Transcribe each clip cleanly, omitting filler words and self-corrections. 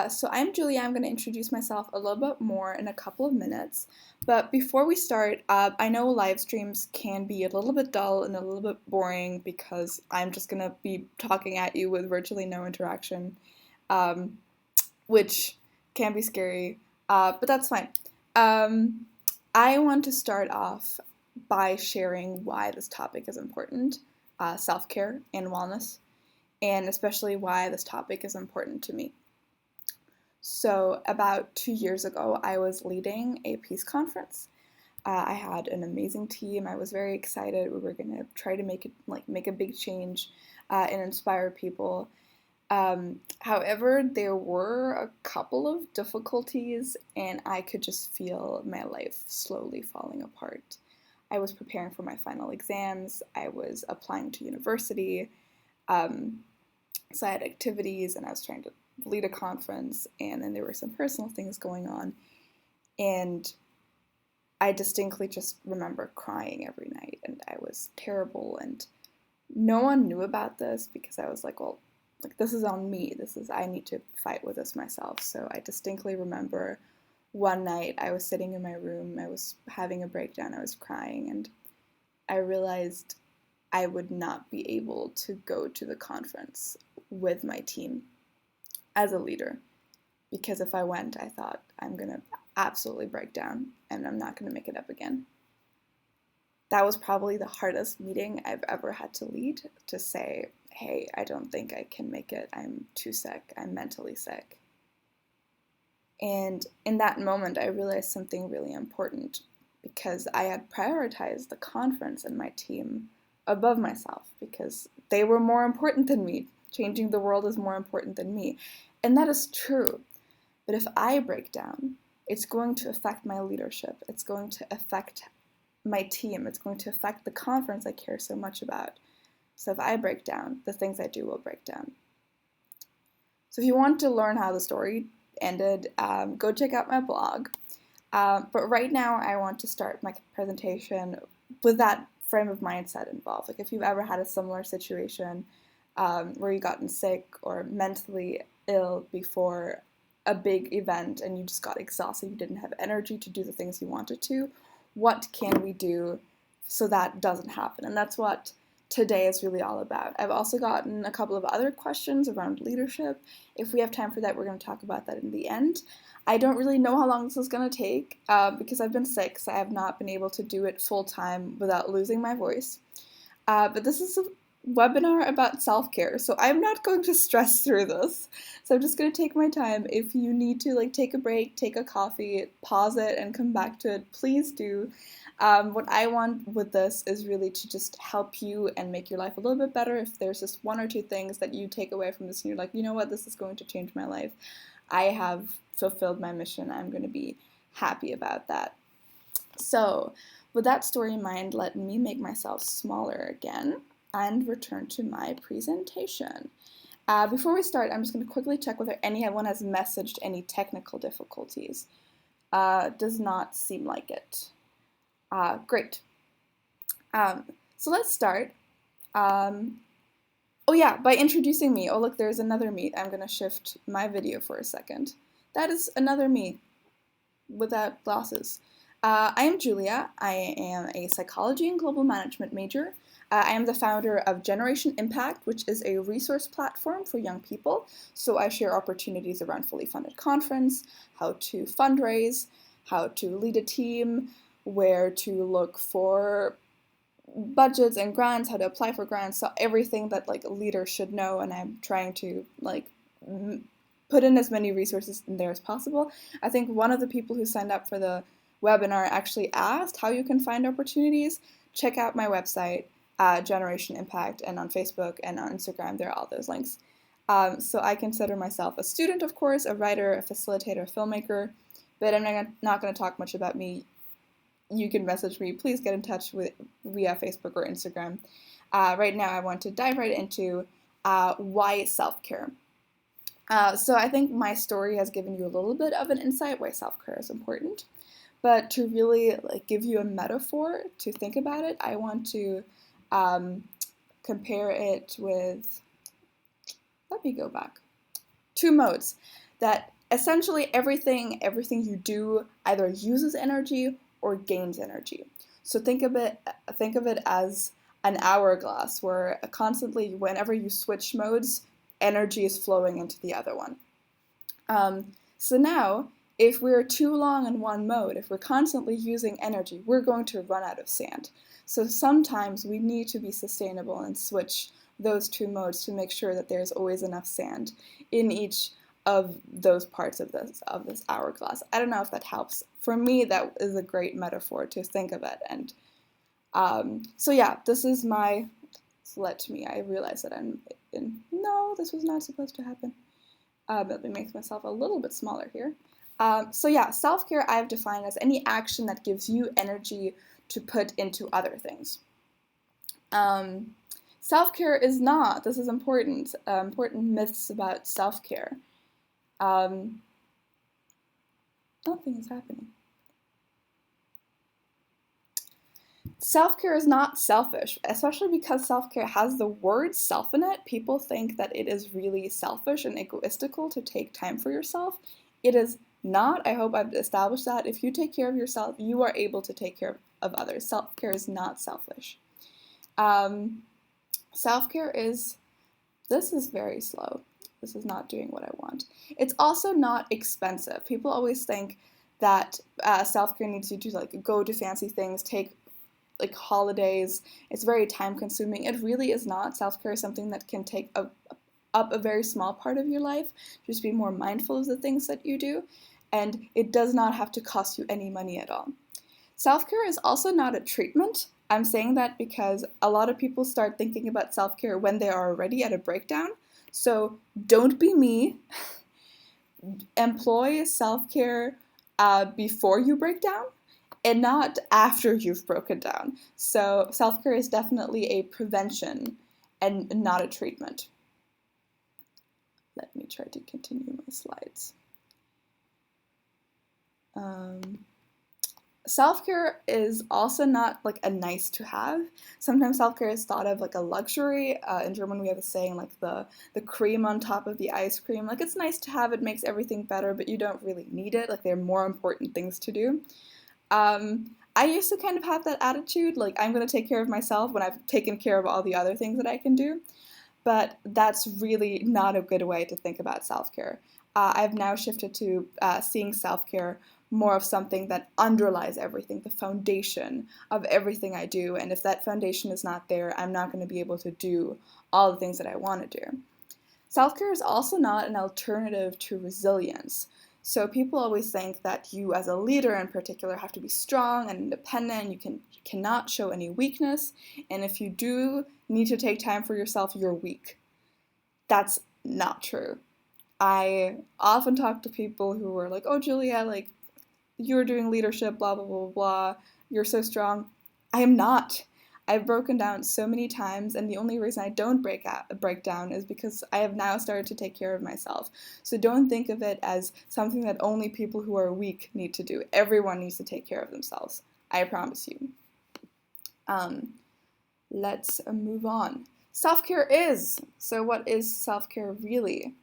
So I'm Julia. I'm going to introduce myself a little bit more in a couple of minutes. But before we start, I know live streams can be a little bit dull and a little bit boring because I'm just going to be talking at you with virtually no interaction, um, which can be scary, but that's fine. Um, I want to start off by sharing why this topic is important, self-care and wellness, and especially why this topic is important to me. So, about 2 years ago, I was leading a peace conference. I had an amazing team. I was very excited. We were going to try to make a big change and inspire people. However, there were a couple of difficulties, and I could just feel my life slowly falling apart. I was preparing for my final exams. I was applying to university. Um, so I had activities, and I was trying to lead a conference, and then there were some personal things going on, and I distinctly just remember crying every night, and I was terrible, and no one knew about this because I was like, well, like this is on me. I need to fight with this myself. So I distinctly remember one night I was sitting in my room, I was having a breakdown, I was crying, and I realized I would not be able to go to the conference with my team as a leader, because if I went, I thought I'm going to absolutely break down and I'm not going to make it up again. That was probably the hardest meeting I've ever had to lead, to say, hey, I don't think I can make it. I'm too sick. I'm mentally sick. And in that moment, I realized something really important, because I had prioritized the conference and my team above myself because they were more important than me. Changing the world is more important than me. And that is true. But if I break down, it's going to affect my leadership. It's going to affect my team. It's going to affect the conference I care so much about. So if I break down, the things I do will break down. So if you want to learn how the story ended, go check out my blog. But right now, I want to start my presentation with that frame of mindset involved. Like if you've ever had a similar situation where you gotten sick or mentally ill before a big event and you just got exhausted, you didn't have energy to do the things you wanted to, what can we do so that doesn't happen? And that's what today is really all about. I've also gotten a couple of other questions around leadership. If we have time for that, we're going to talk about that in the end. I don't really know how long this is going to take because I've been sick, so I have not been able to do it full time without losing my voice. But this is a webinar about self-care, so I'm not going to stress through this. So I'm just going to take my time. If you need to take a break, take a coffee, pause it, and come back to it, please do. What I want with this is really to just help you and make your life a little bit better. If there's just one or two things that you take away from this and you're like, you know what, this is going to change my life, I have fulfilled my mission. I'm going to be happy about that. So with that story in mind, let me make myself smaller again and return to my presentation. Before we start, I'm just going to quickly check whether anyone has messaged any technical difficulties. Does not seem like it. Great. So let's start. Oh yeah, by introducing me. Oh look, there's another me. I'm going to shift my video for a second. That is another me without glasses. I am Julia. I am a psychology and global management major. I am the founder of Generation Impact, which is a resource platform for young people. So I share opportunities around fully funded conference, how to fundraise, how to lead a team, where to look for budgets and grants, how to apply for grants, so everything that a leader should know. And I'm trying to put in as many resources in there as possible. I think one of the people who signed up for the webinar actually asked how you can find opportunities. Check out my website, Generation Impact, and on Facebook and on Instagram, there are all those links. So I consider myself a student, of course, a writer, a facilitator, a filmmaker, but I'm not going to talk much about me. You can message me. Please get in touch via Facebook or Instagram. Right now, I want to dive right into why self-care. So I think my story has given you a little bit of an insight why self-care is important. But to really give you a metaphor to think about it, I want to compare it with, let me go back, two modes. that essentially everything you do either uses energy or gains energy. So think of it as an hourglass where constantly, whenever you switch modes, energy is flowing into the other one. So now, if we're too long in one mode, if we're constantly using energy, we're going to run out of sand. So sometimes we need to be sustainable and switch those two modes to make sure that there's always enough sand in each of those parts of this hourglass. I don't know if that helps. For me, that is a great metaphor to think of it. And so yeah, this is my, let me, I realize that I'm in, no, this was not supposed to happen. Let me make myself a little bit smaller here. So yeah, self-care I've defined as any action that gives you energy to put into other things. Self-care is not, this is important, important myths about self-care. Nothing is happening. Self-care is not selfish, especially because self-care has the word self in it. People think that it is really selfish and egoistical to take time for yourself. It is not. I hope I've established that. If you take care of yourself, you are able to take care of others. Self-care is not selfish. Self-care is, this is very slow. This is not doing what I want. It's also not expensive. People always think that self-care needs you to like go to fancy things, take like holidays. It's very time consuming. It really is not. Self-care is something that can take up a very small part of your life. Just be more mindful of the things that you do, and it does not have to cost you any money at all. Self-care is also not a treatment. I'm saying that because a lot of people start thinking about self-care when they are already at a breakdown. So don't be me. Employ self-care before you break down, and not after you've broken down. So self-care is definitely a prevention and not a treatment. Let me try to continue my slides. Self-care is also not like a nice to have. Sometimes self-care is thought of like a luxury. In German we have a saying like the cream on top of the ice cream. Like it's nice to have, it makes everything better, but you don't really need it. Like there are more important things to do. I used to kind of have that attitude, like I'm going to take care of myself when I've taken care of all the other things that I can do, but that's really not a good way to think about self-care. I've now shifted to seeing self-care more of something that underlies everything, the foundation of everything I do, and if that foundation is not there, I'm not going to be able to do all the things that I want to do. Self-care is also not an alternative to resilience. So people always think that you as a leader in particular have to be strong and independent, you cannot show any weakness, and if you do need to take time for yourself, you're weak. That's not true. I often talk to people who are like, oh Julia, like you're doing leadership, blah, blah, blah, blah, you're so strong. I am not. I've broken down so many times, and the only reason I don't break down is because I have now started to take care of myself. So don't think of it as something that only people who are weak need to do. Everyone needs to take care of themselves. I promise you. Let's move on. Self-care is. So what is self-care really?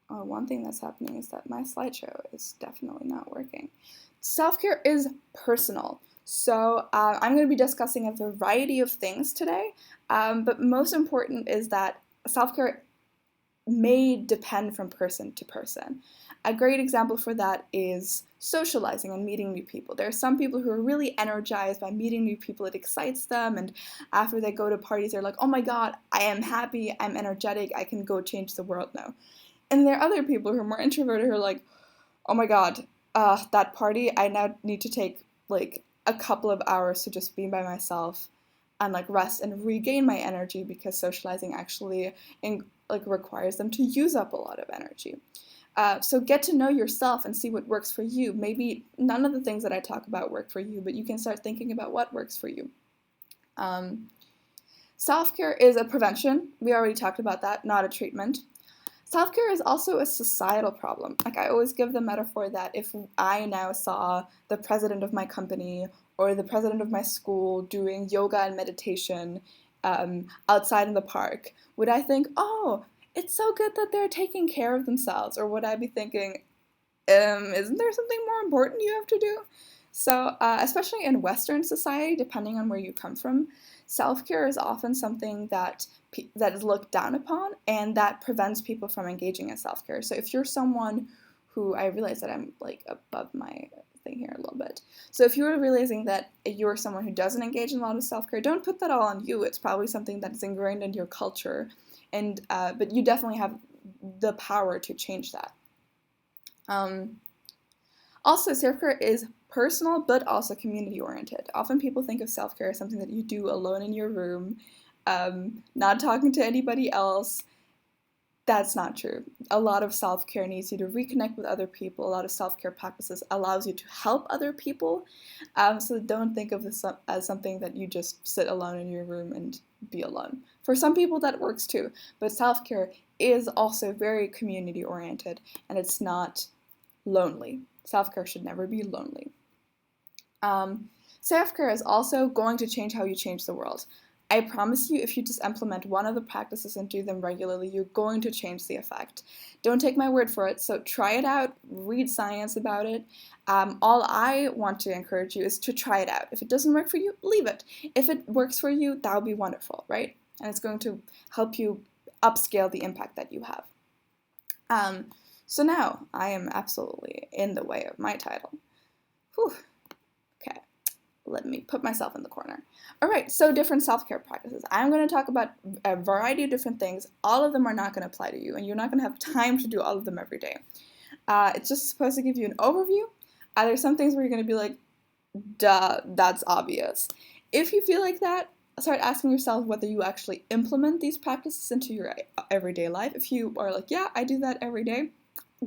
Oh, one thing that's happening is that my slideshow is definitely not working. Self-care is personal. So I'm going to be discussing a variety of things today, but most important is that self-care may depend from person to person. A great example for that is socializing and meeting new people. There are some people who are really energized by meeting new people. It excites them, and after they go to parties, they're like, oh my god, I am happy, I'm energetic, I can go change the world now. And there are other people who are more introverted who are like, oh my god, that party, I now need to take like a couple of hours to just be by myself and like rest and regain my energy, because socializing actually requires them to use up a lot of energy. So get to know yourself and see what works for you. Maybe none of the things that I talk about work for you, but you can start thinking about what works for you. Self-care is a prevention. We already talked about that, not a treatment. Self-care is also a societal problem. Like I always give the metaphor that if I now saw the president of my company or the president of my school doing yoga and meditation outside in the park, would I think, oh, it's so good that they're taking care of themselves. Or would I be thinking, isn't there something more important you have to do? So, especially in Western society, depending on where you come from, self-care is often something that is looked down upon, and that prevents people from engaging in self-care. So, if you're someone who, I realize that I'm like above my thing here a little bit. So, if you're realizing that you're someone who doesn't engage in a lot of self-care, don't put that all on you. It's probably something that's ingrained in your culture, and but you definitely have the power to change that. Um, Also, self-care is personal but also community-oriented. Often people think of self-care as something that you do alone in your room, not talking to anybody else. That's not true. A lot of self-care needs you to reconnect with other people. A lot of self-care practices allows you to help other people. So don't think of this as something that you just sit alone in your room and be alone. For some people that works too, but self-care is also very community-oriented, and it's not lonely. Self-care should never be lonely. Self-care is also going to change how you change the world. I promise you, if you just implement one of the practices and do them regularly, you're going to change the effect. Don't take my word for it, so try it out, read science about it. All I want to encourage you is to try it out. If it doesn't work for you, leave it. If it works for you, that would be wonderful, right? And it's going to help you upscale the impact that you have. So now, I am absolutely in the way of my title. Whew. Okay, let me put myself in the corner. All right, so different self-care practices. I'm going to talk about a variety of different things. All of them are not going to apply to you, and you're not going to have time to do all of them every day. It's just supposed to give you an overview. There's some things where you're going to be like, duh, that's obvious. If you feel like that, start asking yourself whether you actually implement these practices into your everyday life. If you are like, yeah, I do that every day,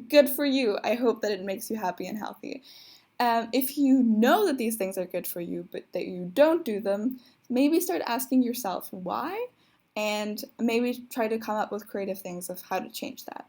good for you. I hope that it makes you happy and healthy. If you know that these things are good for you, but that you don't do them, maybe start asking yourself why, and maybe try to come up with creative things of how to change that.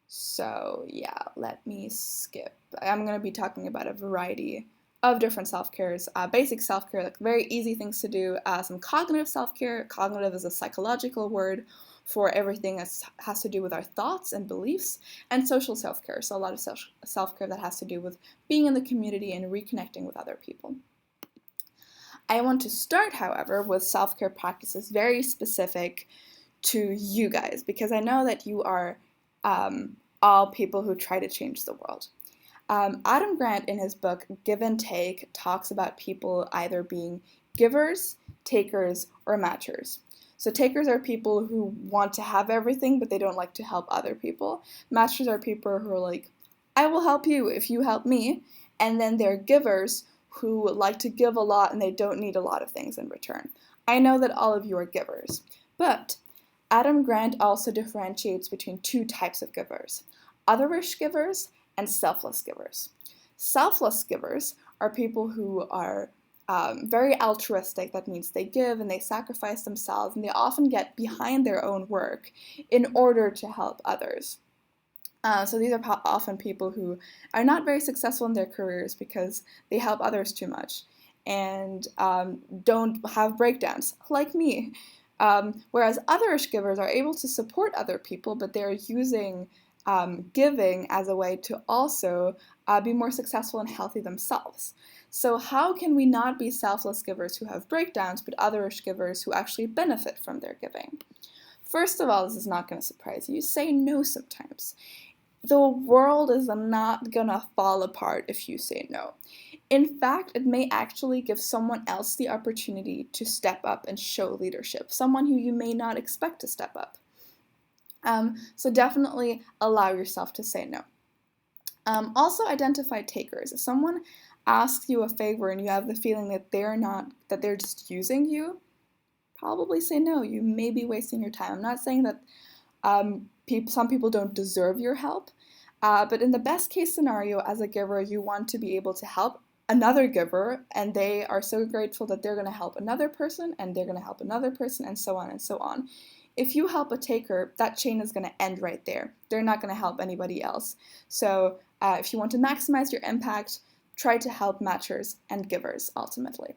So yeah, let me skip. I'm going to be talking about a variety of different self-cares, basic self-care, like very easy things to do, some cognitive self-care. Cognitive is a psychological word for everything that has to do with our thoughts and beliefs, and social self-care, so a lot of self-care that has to do with being in the community and reconnecting with other people. I want to start, however, with self-care practices very specific to you guys, because I know that you are all people who try to change the world. Adam Grant, in his book Give and Take, talks about people either being givers, takers, or matchers. So takers are people who want to have everything, but they don't like to help other people. Matchers are people who are like, I will help you if you help me. And then they're givers who like to give a lot and they don't need a lot of things in return. I know that all of you are givers, but Adam Grant also differentiates between two types of givers: otherish givers and selfless givers. Selfless givers are people who are very altruistic. That means they give and they sacrifice themselves, and they often get behind their own work in order to help others. So these are often people who are not very successful in their careers because they help others too much and don't have breakdowns, like me. Whereas otherish givers are able to support other people, but they're using giving as a way to also be more successful and healthy themselves. So how can we not be selfless givers who have breakdowns, but otherish givers who actually benefit from their giving? First of all, this is not going to surprise you. Say no sometimes. The world is not going to fall apart if you say no. In fact, it may actually give someone else the opportunity to step up and show leadership, someone who you may not expect to step up. So definitely allow yourself to say no. Also identify takers. If someone asks you a favor and you have the feeling that they're just using you, probably say no. You may be wasting your time. I'm not saying that some people don't deserve your help, but in the best case scenario, as a giver, you want to be able to help another giver, and they are so grateful that they're going to help another person, and they're going to help another person, and so on and so on. If you help a taker, that chain is going to end right there. They're not going to help anybody else. So if you want to maximize your impact, try to help matchers and givers ultimately.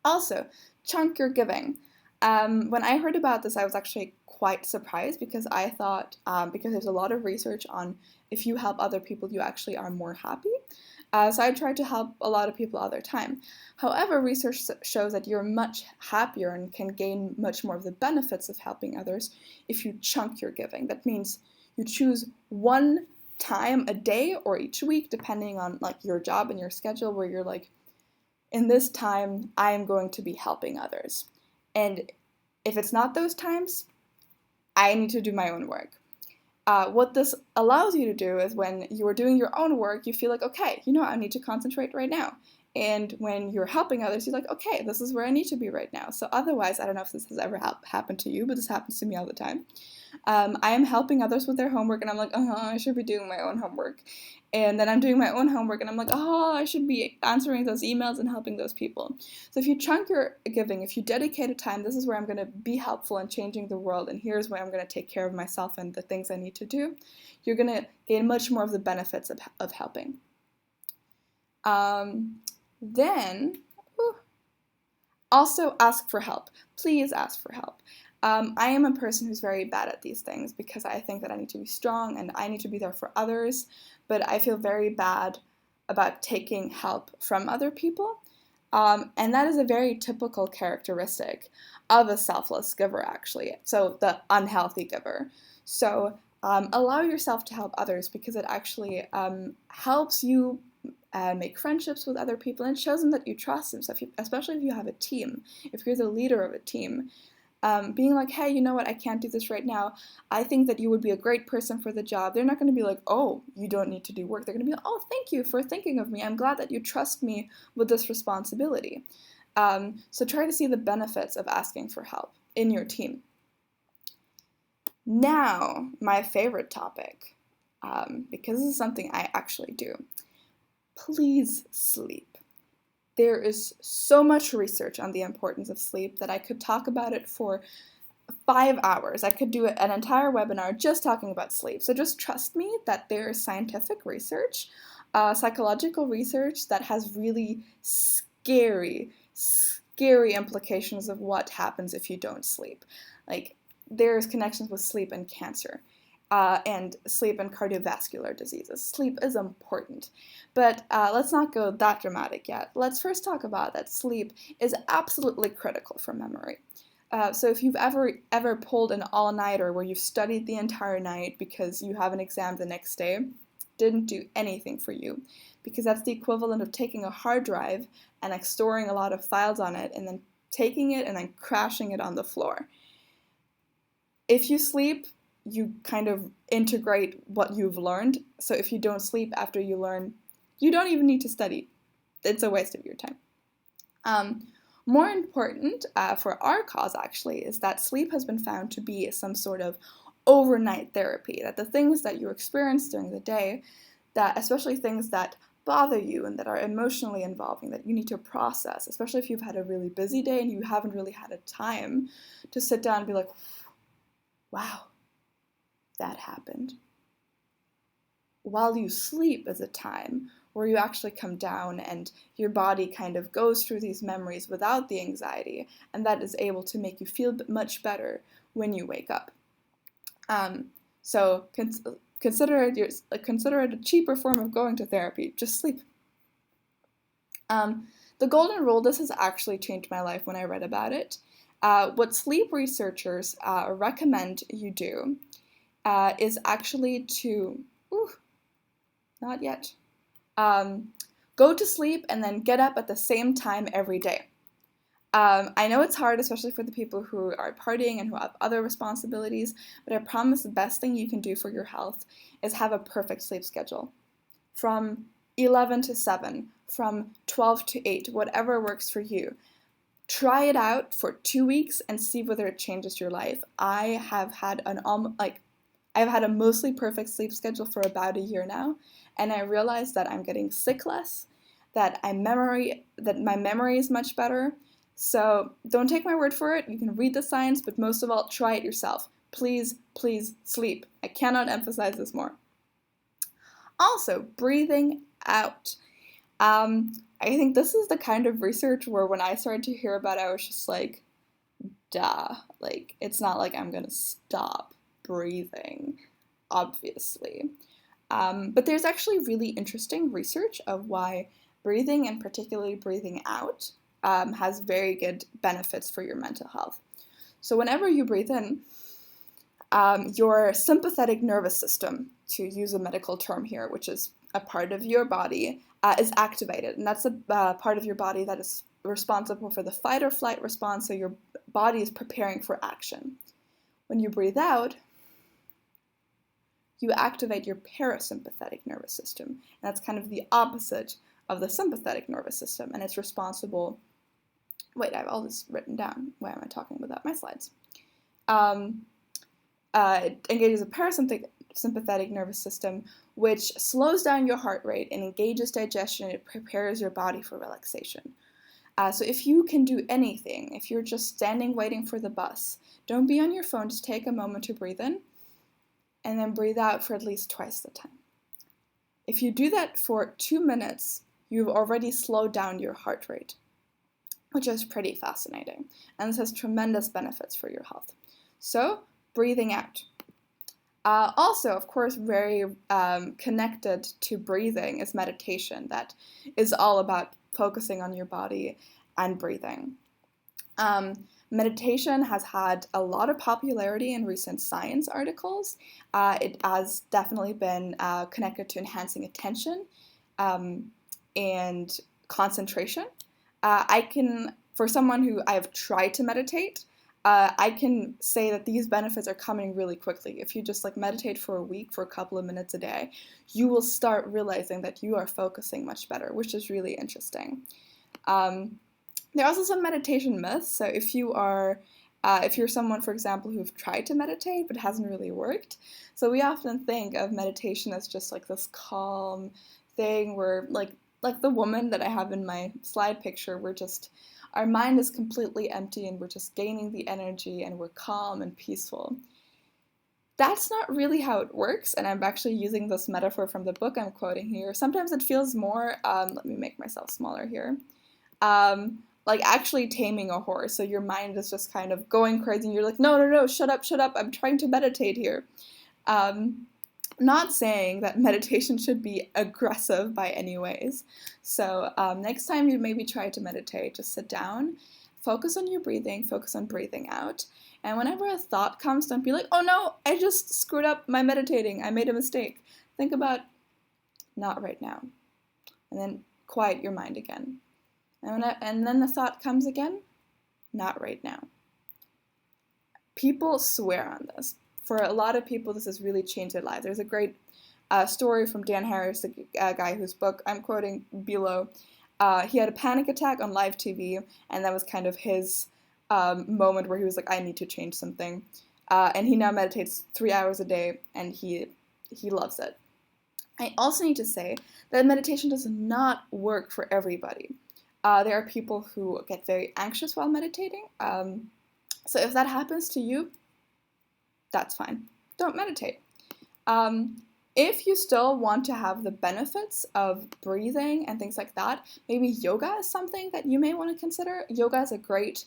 Also, chunk your giving. When I heard about this, I was actually quite surprised because I thought, because there's a lot of research on if you help other people, you actually are more happy. So I tried to help a lot of people all the time. However, research shows that you're much happier and can gain much more of the benefits of helping others if you chunk your giving. That means you choose one time a day or each week, depending on like your job and your schedule, where you're like, in this time, I am going to be helping others. And if it's not those times, I need to do my own work. What this allows you to do is when you are doing your own work, you feel like, okay, I need to concentrate right now. And when you're helping others, you're like, okay, this is where I need to be right now. So otherwise, I don't know if this has ever happened to you, but this happens to me all the time. I am helping others with their homework, and I'm like, I should be doing my own homework. And then I'm doing my own homework, and I'm like, I should be answering those emails and helping those people. So if you chunk your giving, if you dedicate a time, this is where I'm going to be helpful in changing the world, and here's where I'm going to take care of myself and the things I need to do, you're going to gain much more of the benefits of helping. Then, also ask for help. Please ask for help. I am a person who's very bad at these things because I think that I need to be strong and I need to be there for others, but I feel very bad about taking help from other people. And that is a very typical characteristic of a selfless giver, actually. So the unhealthy giver. So allow yourself to help others because it actually helps you make friendships with other people, and it shows them that you trust them. So especially if you have a team, if you're the leader of a team, being like, hey, you know what, I can't do this right now. I think that you would be a great person for the job. They're not going to be like, oh, you don't need to do work. They're going to be like, oh, thank you for thinking of me. I'm glad that you trust me with this responsibility. So try to see the benefits of asking for help in your team. Now, my favorite topic, because this is something I actually do. Please sleep. There is so much research on the importance of sleep that I could talk about it for 5 hours. I could do an entire webinar just talking about sleep. So just trust me that there is scientific research, psychological research that has really scary implications of what happens if you don't sleep. Like, there's connections with sleep and cancer. And sleep and cardiovascular diseases. Sleep is important. But let's not go that dramatic yet. Let's first talk about that sleep is absolutely critical for memory. So if you've ever pulled an all-nighter where you've studied the entire night because you have an exam the next day, didn't do anything for you, because that's the equivalent of taking a hard drive and like storing a lot of files on it and then taking it and then crashing it on the floor. If you sleep, you kind of integrate what you've learned. So if you don't sleep after you learn, you don't even need to study. It's a waste of your time. More important for our cause, actually, is that sleep has been found to be some sort of overnight therapy, that the things that you experience during the day, that especially things that bother you and that are emotionally involving, that you need to process, especially if you've had a really busy day and you haven't really had a time to sit down and be like, wow, that happened. While you sleep is a time where you actually come down and your body kind of goes through these memories without the anxiety, and that is able to make you feel much better when you wake up. So consider it a cheaper form of going to therapy. Just sleep. The golden rule, this has actually changed my life when I read about it. What sleep researchers recommend you do is actually to, not yet, go to sleep and then get up at the same time every day. I know it's hard, especially for the people who are partying and who have other responsibilities, but I promise the best thing you can do for your health is have a perfect sleep schedule. From 11 to 7, from 12 to 8, whatever works for you. Try it out for 2 weeks and see whether it changes your life. I have had I've had a mostly perfect sleep schedule for about a year now, and I realized that I'm getting sick less, that my memory is much better. So don't take my word for it. You can read the science, but most of all, try it yourself. Please, please sleep. I cannot emphasize this more. Also, breathing out. I think this is the kind of research where when I started to hear about it, I was just like, duh. Like, it's not like I'm gonna stop breathing, obviously. But there's actually really interesting research of why breathing, and particularly breathing out, has very good benefits for your mental health. So whenever you breathe in, your sympathetic nervous system, to use a medical term here, which is a part of your body, is activated. And that's a part of your body that is responsible for the fight or flight response, so your body is preparing for action. When you breathe out, you activate your parasympathetic nervous system. And that's kind of the opposite of the sympathetic nervous system, and it's responsible. Wait, I have all this written down. Why am I talking without my slides? It engages the parasympathetic nervous system, which slows down your heart rate and engages digestion. It prepares your body for relaxation. So if you can do anything, if you're just standing waiting for the bus, don't be on your phone. Just take a moment to breathe in and then breathe out for at least twice the time. If you do that for 2 minutes, you've already slowed down your heart rate, which is pretty fascinating. And this has tremendous benefits for your health. So, breathing out. Also, of course, very connected to breathing is meditation. That is all about focusing on your body and breathing. Meditation has had a lot of popularity in recent science articles. It has definitely been connected to enhancing attention and concentration. For someone who I have tried to meditate, I can say that these benefits are coming really quickly. If you just meditate for a week for a couple of minutes a day, you will start realizing that you are focusing much better, which is really interesting. There are also some meditation myths. So if you're someone, for example, who've tried to meditate but hasn't really worked, so we often think of meditation as just this calm thing where like the woman that I have in my slide picture, our mind is completely empty and we're just gaining the energy and we're calm and peaceful. That's not really how it works, and I'm actually using this metaphor from the book I'm quoting here. Sometimes it feels more, let me make myself smaller here, like actually taming a horse. So your mind is just kind of going crazy and you're like, no, shut up, I'm trying to meditate here. Not saying that meditation should be aggressive by any ways. So next time you maybe try to meditate, just sit down, focus on your breathing, focus on breathing out. And whenever a thought comes, don't be like, oh no, I just screwed up my meditating. I made a mistake. Think about, not right now. And then quiet your mind again. And then the thought comes again, not right now. People swear on this. For a lot of people, this has really changed their lives. There's a great story from Dan Harris, the guy whose book I'm quoting below. He had a panic attack on live TV, and that was kind of his moment where he was like, I need to change something. And he now meditates 3 hours a day, and he loves it. I also need to say that meditation does not work for everybody. There are people who get very anxious while meditating. So if that happens to you, that's fine. Don't meditate. If you still want to have the benefits of breathing and things like that, maybe yoga is something that you may want to consider. Yoga is a great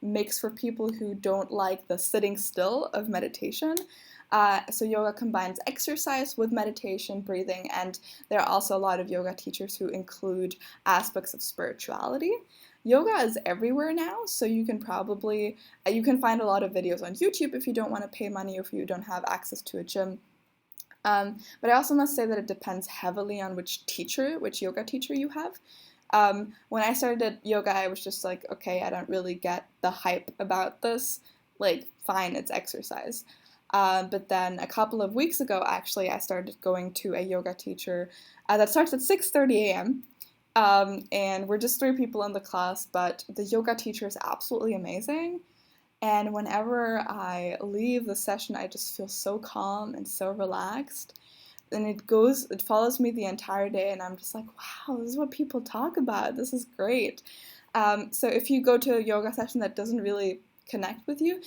mix for people who don't like the sitting still of meditation. So yoga combines exercise with meditation, breathing, and there are also a lot of yoga teachers who include aspects of spirituality. Yoga is everywhere now, so you can find a lot of videos on YouTube if you don't want to pay money or if you don't have access to a gym. But I also must say that it depends heavily on which yoga teacher you have. When I started yoga, I was just like, okay, I don't really get the hype about this. Fine, it's exercise. But then a couple of weeks ago, actually, I started going to a yoga teacher that starts at 6:30 a.m., and we're just 3 people in the class, but the yoga teacher is absolutely amazing. And whenever I leave the session, I just feel so calm and so relaxed. And it follows me the entire day, and I'm just like, wow, this is what people talk about. This is great. So if you go to a yoga session that doesn't really connect with you,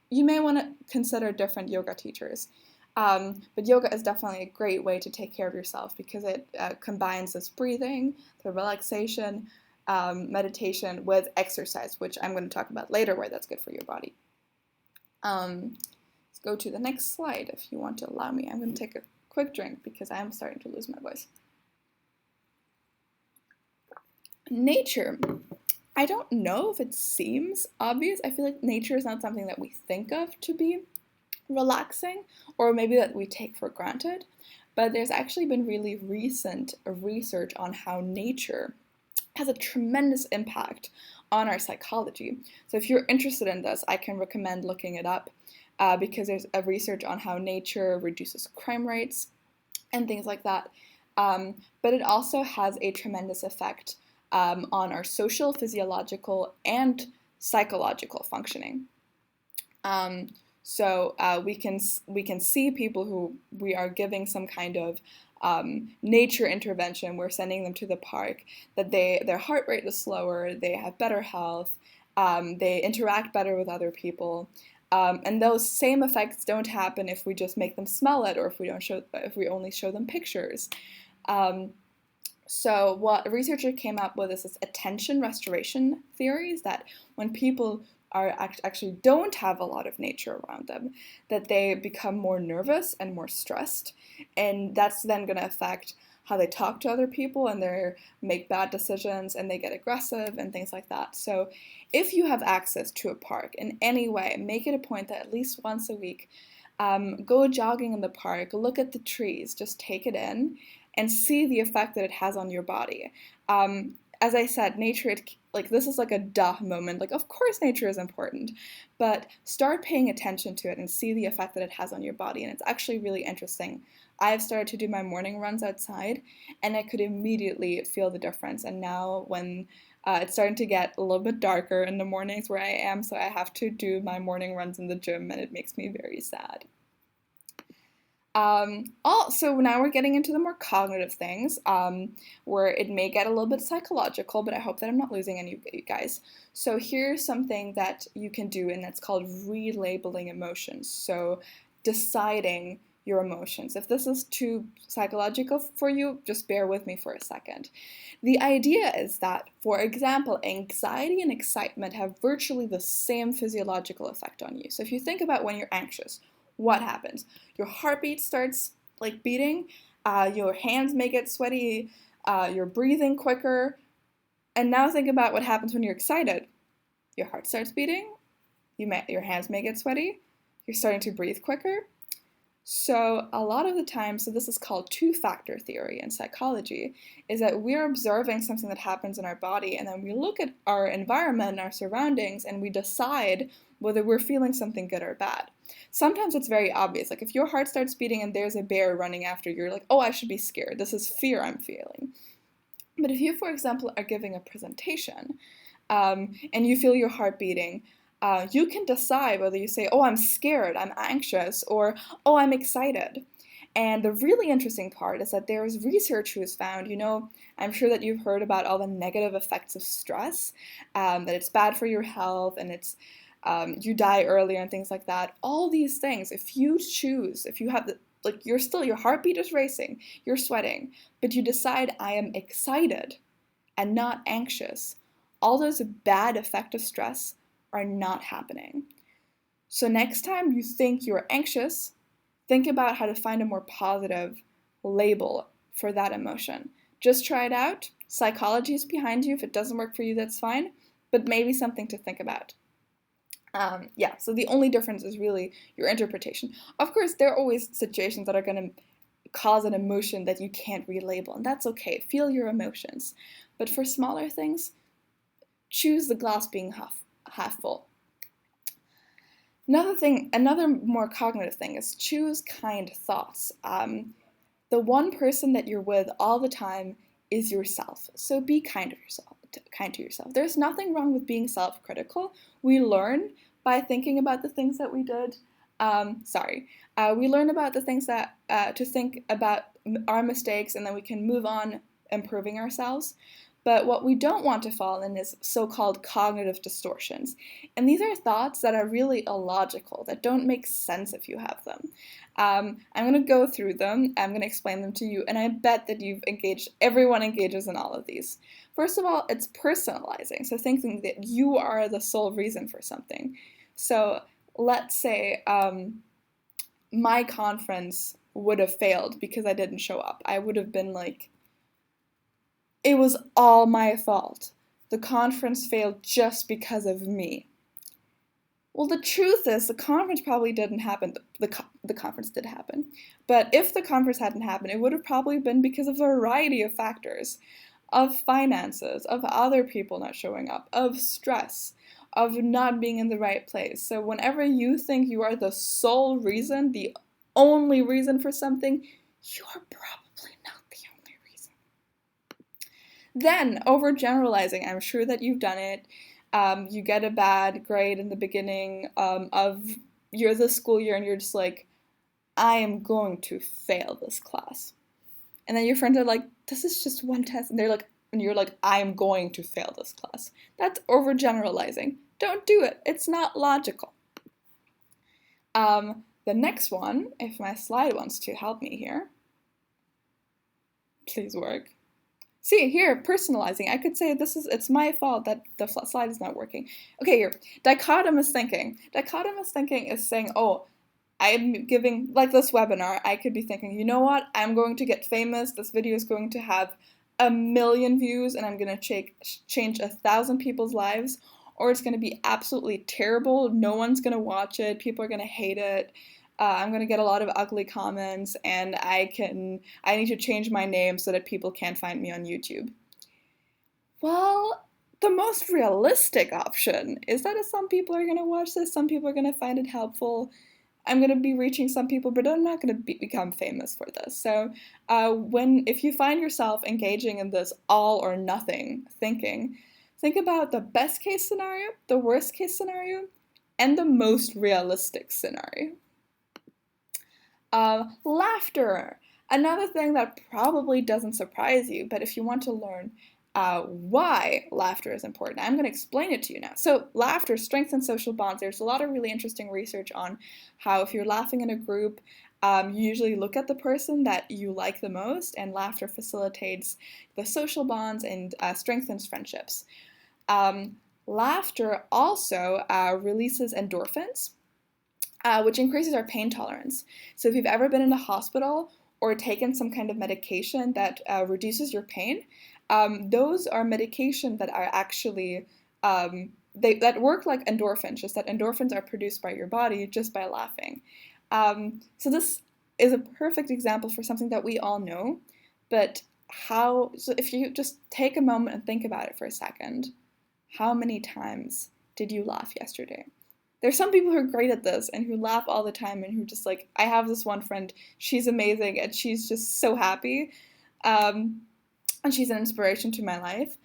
you may want to consider different yoga teachers. But yoga is definitely a great way to take care of yourself because it combines this breathing, the relaxation, meditation with exercise, which I'm going to talk about later, why that's good for your body. Let's go to the next slide if you want to allow me. I'm going to take a quick drink because I am starting to lose my voice. Nature. I don't know if it seems obvious. I feel like nature is not something that we think of to be relaxing, or maybe that we take for granted. But there's actually been really recent research on how nature has a tremendous impact on our psychology. So if you're interested in this, I can recommend looking it up because there's a research on how nature reduces crime rates and things like that. But it also has a tremendous effect on our social, physiological, and psychological functioning. So we can see people who we are giving some kind of nature intervention. We're sending them to the park, that their heart rate is slower, they have better health, they interact better with other people. And those same effects don't happen if we just make them smell it, or if we only show them pictures. So what a researcher came up with is this attention restoration theories, that when people actually don't have a lot of nature around them, that they become more nervous and more stressed, and that's then going to affect how they talk to other people, and they make bad decisions, and they get aggressive and things like that. So if you have access to a park in any way, make it a point that at least once a week, go jogging in the park, look at the trees, just take it in and see the effect that it has on your body. As I said, nature, this is like a duh moment. Like, of course nature is important, but start paying attention to it and see the effect that it has on your body. And it's actually really interesting. I've started to do my morning runs outside, and I could immediately feel the difference. And now when it's starting to get a little bit darker in the mornings where I am, so I have to do my morning runs in the gym, and it makes me very sad. So now we're getting into the more cognitive things, where it may get a little bit psychological, but I hope that I'm not losing any of you guys. So here's something that you can do, and that's called relabeling emotions. So deciding your emotions. If this is too psychological for you, just bear with me for a second. The idea is that, for example, anxiety and excitement have virtually the same physiological effect on you. So if you think about when you're anxious, what happens? Your heartbeat starts beating, your hands may get sweaty, you're breathing quicker. And now think about what happens when you're excited. Your heart starts beating, your hands may get sweaty, you're starting to breathe quicker. So a lot of the time, so this is called two-factor theory in psychology, is that we're observing something that happens in our body, and then we look at our environment and our surroundings, and we decide whether we're feeling something good or bad. Sometimes it's very obvious, like if your heart starts beating and there's a bear running after you, you're like, oh, I should be scared. This is fear I'm feeling. But if you, for example, are giving a presentation, and you feel your heart beating, you can decide whether you say, oh, I'm scared, I'm anxious, or, oh, I'm excited. And the really interesting part is that there is research who has found, I'm sure that you've heard about all the negative effects of stress, that it's bad for your health, and it's you die earlier and things like that. All these things, if you have your heartbeat is racing, you're sweating, but you decide I am excited and not anxious, all those bad effects of stress are not happening. So next time you think you're anxious, think about how to find a more positive label for that emotion. Just try it out. Psychology is behind you. If it doesn't work for you, that's fine, but maybe something to think about. So the only difference is really your interpretation. Of course, there are always situations that are going to cause an emotion that you can't relabel, and that's okay. Feel your emotions. But for smaller things, choose the glass being half full. Another more cognitive thing is choose kind thoughts. The one person that you're with all the time is yourself. So be kind to yourself. There's nothing wrong with being self-critical. We learn by thinking about the things that we did. We learn about the things to think about our mistakes, and then we can move on improving ourselves. But what we don't want to fall in is so-called cognitive distortions. And these are thoughts that are really illogical, that don't make sense if you have them. I'm going to go through them, I'm going to explain them to you, and I bet that everyone engages in all of these. First of all, it's personalizing, so thinking that you are the sole reason for something. So let's say my conference would have failed because I didn't show up. I would have been like, it was all my fault. The conference failed just because of me. Well, the truth is, the conference probably didn't happen. The conference did happen. But if the conference hadn't happened, it would have probably been because of a variety of factors, of finances, of other people not showing up, of stress, of not being in the right place. So whenever you think you are the sole reason, the only reason for something, you are probably not the only reason. Then, overgeneralizing, I'm sure that you've done it. You get a bad grade in the beginning of the school year, and you're just like, I am going to fail this class. And then your friends are like, this is just one test. And you're like, I'm going to fail this class. That's overgeneralizing. Don't do it. It's not logical. The next one, if my slide wants to help me here, please work. See, here, personalizing. I could say it's my fault that the slide is not working. Okay, here, dichotomous thinking. Dichotomous thinking is saying, oh, I'm giving, like this webinar, I could be thinking, you know what, I'm going to get famous, this video is going to have 1 million views, and I'm going to change 1,000 people's lives, or it's going to be absolutely terrible, no one's going to watch it, people are going to hate it, I'm going to get a lot of ugly comments, and I need to change my name so that people can't find me on YouTube. Well, the most realistic option is that some people are going to watch this, some people are going to find it helpful, I'm going to be reaching some people, but I'm not going to become famous for this. So if you find yourself engaging in this all or nothing thinking, think about the best case scenario, the worst case scenario, and the most realistic scenario. Laughter. Another thing that probably doesn't surprise you, but if you want to learn why laughter is important, I'm going to explain it to you now. So laughter strengthens social bonds. There's a lot of really interesting research on how if you're laughing in a group, you usually look at the person that you like the most, and laughter facilitates the social bonds and strengthens friendships. Laughter also releases endorphins, which increases our pain tolerance. So if you've ever been in the hospital or taken some kind of medication that reduces your pain, those are medications that are actually, that work like endorphins, just that endorphins are produced by your body just by laughing. So this is a perfect example for something that we all know, but so if you just take a moment and think about it for a second, how many times did you laugh yesterday? There's some people who are great at this and who laugh all the time and who just like, I have this one friend, she's amazing and she's just so happy. And she's an inspiration to my life.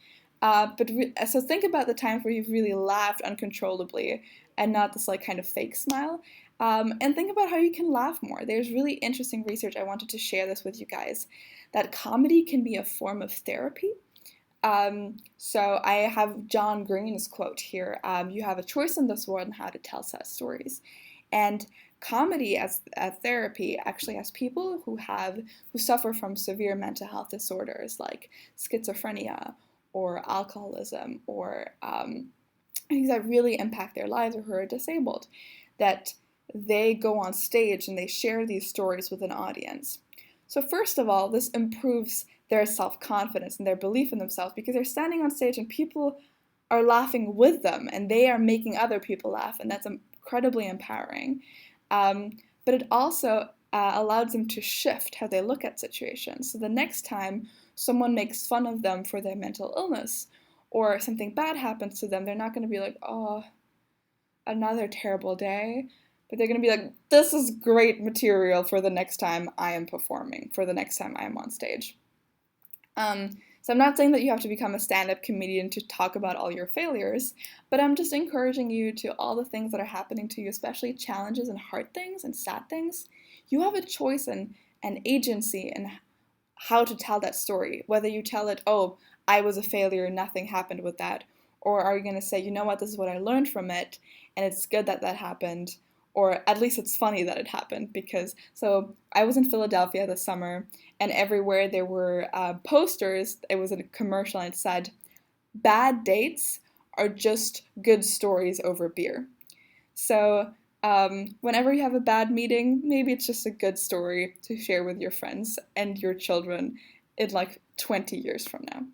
So think about the times where you've really laughed uncontrollably and not this like kind of fake smile. And think about how you can laugh more. There's really interesting research. I wanted to share this with you guys, that comedy can be a form of therapy. So I have John Green's quote here. You have a choice in this world on how to tell sad stories. And comedy as a therapy actually has people who suffer from severe mental health disorders like schizophrenia or alcoholism or things that really impact their lives, or who are disabled, that they go on stage and they share these stories with an audience. So first of all, this improves their self-confidence and their belief in themselves, because they're standing on stage and people are laughing with them and they are making other people laugh, and that's incredibly empowering. But it also allows them to shift how they look at situations. So the next time someone makes fun of them for their mental illness or something bad happens to them, they're not going to be like, oh, another terrible day. But they're going to be like, this is great material for the next time I am performing, for the next time I am on stage. So I'm not saying that you have to become a stand-up comedian to talk about all your failures, but I'm just encouraging you to all the things that are happening to you, especially challenges and hard things and sad things. You have a choice and an agency in how to tell that story, whether you tell it, oh, I was a failure, nothing happened with that? Or are you going to say, you know what, this is what I learned from it, and it's good that that happened, or at least it's funny that it happened? Because, so I was in Philadelphia this summer, and everywhere there were posters. It was a commercial, and it said, bad dates are just good stories over beer. So whenever you have a bad meeting, maybe it's just a good story to share with your friends and your children in like 20 years from now.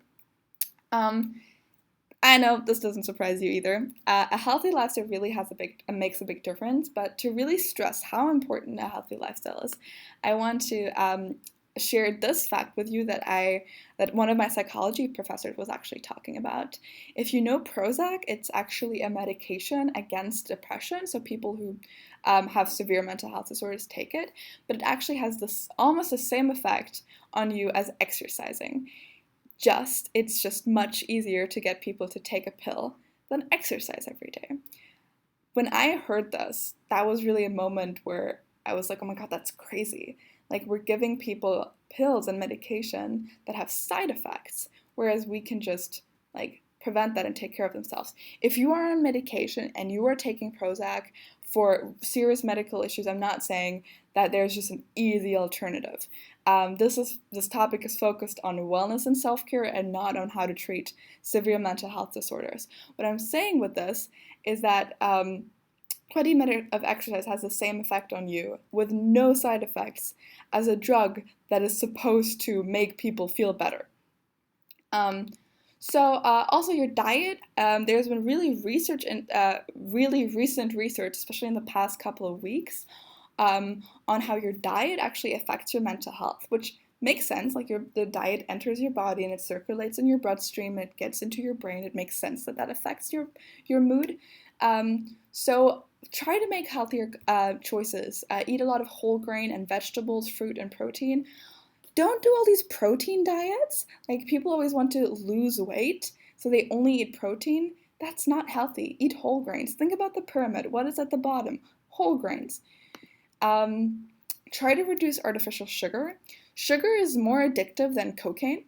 I know this doesn't surprise you either. A healthy lifestyle really makes a big difference, but to really stress how important a healthy lifestyle is, I want to share this fact with you that one of my psychology professors was actually talking about. If you know Prozac, it's actually a medication against depression, so people who have severe mental health disorders take it, but it actually has this almost the same effect on you as exercising. It's just much easier to get people to take a pill than exercise every day. When I heard this, that was really a moment where I was like, oh my God, that's crazy. Like, we're giving people pills and medication that have side effects, whereas we can just like prevent that and take care of themselves. If you are on medication and you are taking Prozac for serious medical issues, I'm not saying that there's just an easy alternative. This topic is focused on wellness and self-care and not on how to treat severe mental health disorders. What I'm saying with this is that 20 minutes of exercise has the same effect on you with no side effects as a drug that is supposed to make people feel better. Also your diet, there's been really recent research, especially in the past couple of weeks, on how your diet actually affects your mental health, which makes sense. Like the diet enters your body and it circulates in your bloodstream, it gets into your brain. It makes sense that affects your mood. So try to make healthier choices. Eat a lot of whole grain and vegetables, fruit, and protein. Don't do all these protein diets. Like, people always want to lose weight, so they only eat protein. That's not healthy. Eat whole grains. Think about the pyramid. What is at the bottom? Whole grains. Try to reduce artificial sugar. Sugar is more addictive than cocaine.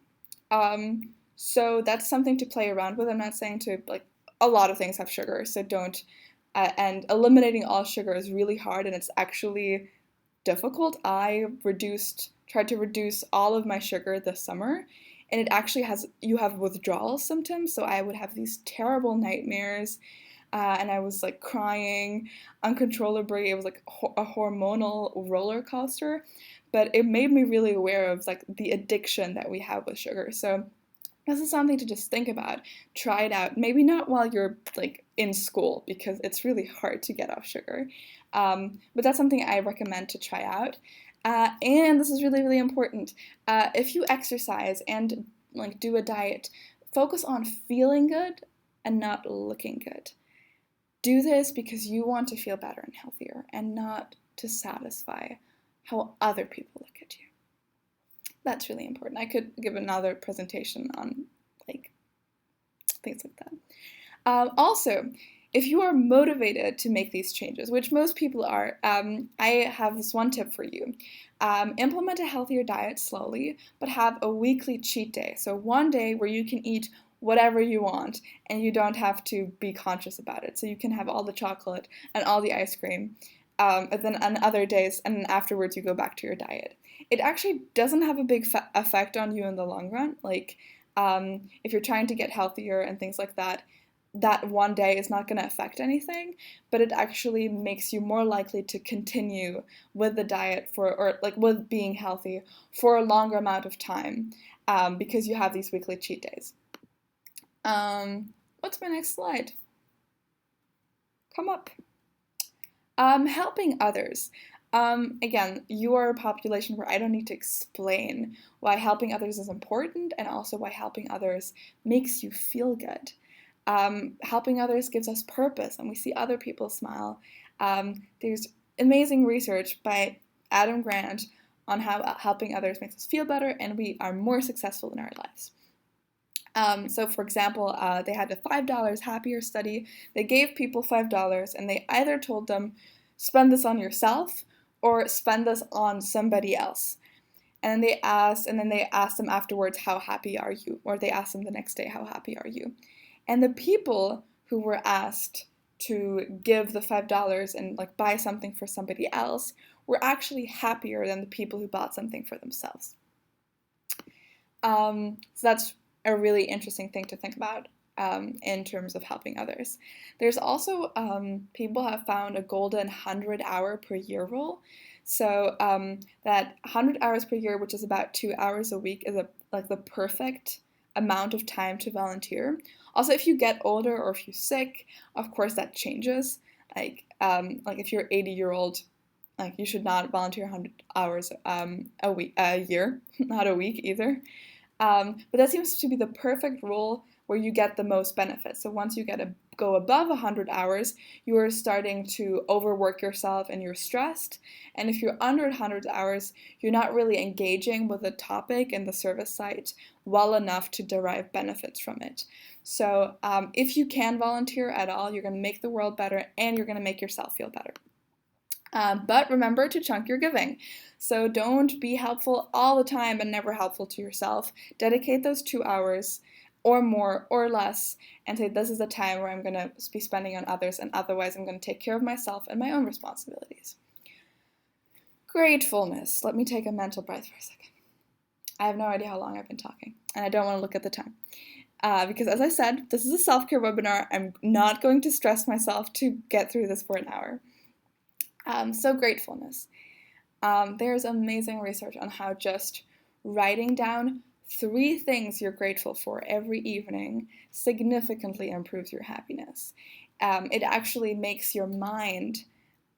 So that's something to play around with. I'm not saying to, like, a lot of things have sugar, so don't. And eliminating all sugar is really hard, and it's actually difficult. I tried to reduce all of my sugar this summer, and it actually you have withdrawal symptoms, so I would have these terrible nightmares, and I was like crying uncontrollably. It was like a hormonal roller coaster, but it made me really aware of like the addiction that we have with sugar. So this is something to just think about. Try it out. Maybe not while you're like in school, because it's really hard to get off sugar. But that's something I recommend to try out. And this is really, really important. If you exercise and like do a diet, focus on feeling good and not looking good. Do this because you want to feel better and healthier, and not to satisfy how other people look at you. That's really important. I could give another presentation on like things like that. Also, if you are motivated to make these changes, which most people are, I have this one tip for you. Implement a healthier diet slowly, but have a weekly cheat day. So one day where you can eat whatever you want and you don't have to be conscious about it. So you can have all the chocolate and all the ice cream, and then on other days, and afterwards you go back to your diet. It actually doesn't have a big effect on you in the long run. Like, if you're trying to get healthier and things like that, that one day is not going to affect anything, but it actually makes you more likely to continue with the diet or like with being healthy for a longer amount of time, because you have these weekly cheat days. What's my next slide? Come up. Helping others. Again, you are a population where I don't need to explain why helping others is important, and also why helping others makes you feel good. Helping others gives us purpose, and we see other people smile. There's amazing research by Adam Grant on how helping others makes us feel better, and we are more successful in our lives. So for example, they had a $5 happier study. They gave people $5, and they either told them, spend this on yourself or spend this on somebody else. And then they ask them afterwards, how happy are you? Or they ask them the next day, how happy are you? And the people who were asked to give the $5 and like buy something for somebody else were actually happier than the people who bought something for themselves. So that's a really interesting thing to think about in terms of helping others. There's also, people have found a golden 100-hour per year rule. So that 100 hours per year, which is about 2 hours a week, is like the perfect amount of time to volunteer. Also, if you get older or if you're sick, of course that changes. Like if you're 80-year-old, like you should not volunteer 100 hours a year, not a week either. But that seems to be the perfect rule where you get the most benefits. So once you go above 100 hours, you are starting to overwork yourself and you're stressed. And if you're under 100 hours, you're not really engaging with the topic and the service site well enough to derive benefits from it. So if you can volunteer at all, you're going to make the world better and you're going to make yourself feel better. But remember to chunk your giving. So don't be helpful all the time and never helpful to yourself. Dedicate those 2 hours or more or less and say, this is the time where I'm going to be spending on others, and otherwise I'm going to take care of myself and my own responsibilities. Gratefulness. Let me take a mental breath for a second. I have no idea how long I've been talking, and I don't want to look at the time. Because as I said, this is a self-care webinar. I'm not going to stress myself to get through this for an hour. So gratefulness. There's amazing research on how just writing down 3 things you're grateful for every evening significantly improves your happiness. It actually makes your mind,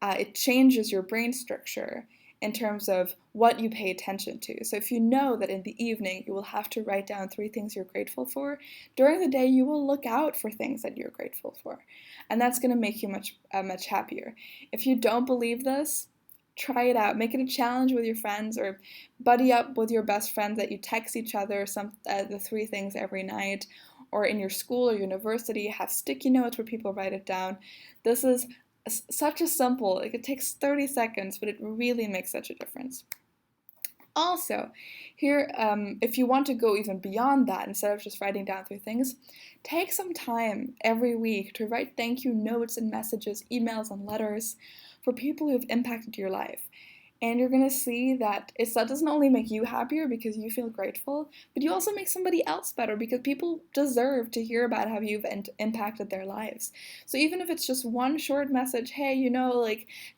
it changes your brain structure in terms of what you pay attention to. So if you know that in the evening you will have to write down 3 things you're grateful for, during the day you will look out for things that you're grateful for. And that's going to make you much happier. If you don't believe this, try it out. Make it a challenge with your friends, or buddy up with your best friends that you text each other the 3 things every night, or in your school or university, have sticky notes where people write it down. This is such a simple, like it takes 30 seconds, but it really makes such a difference. Also, here, if you want to go even beyond that, instead of just writing down 3 things, take some time every week to write thank you notes and messages, emails and letters for people who have impacted your life. And you're going to see that that doesn't only make you happier because you feel grateful, but you also make somebody else better because people deserve to hear about how you've impacted their lives. So even if it's just one short message, hey,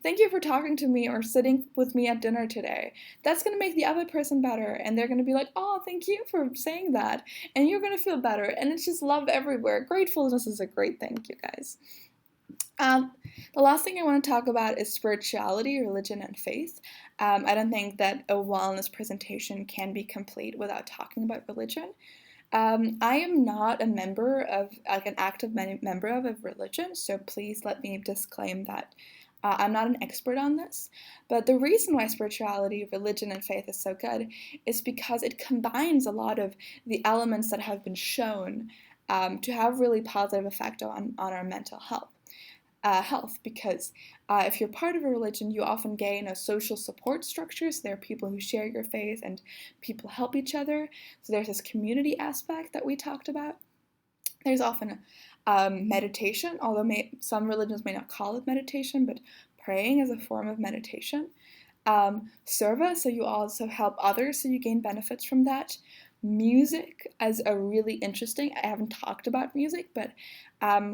thank you for talking to me or sitting with me at dinner today, that's going to make the other person better. And they're going to be like, oh, thank you for saying that. And you're going to feel better. And it's just love everywhere. Gratefulness is a great thing, you guys. The last thing I want to talk about is spirituality, religion, and faith. I don't think that a wellness presentation can be complete without talking about religion. I am not a member of, an active member of a religion, so please let me disclaim that I'm not an expert on this. But the reason why spirituality, religion, and faith is so good is because it combines a lot of the elements that have been shown to have really positive effect on our mental health. Because if you're part of a religion, you often gain a social support structure. So there are people who share your faith and people help each other. So there's this community aspect that we talked about. There's often meditation, although some religions may not call it meditation, but praying is a form of meditation. Service, so you also help others, so you gain benefits from that. Music is a really interesting, I haven't talked about music, but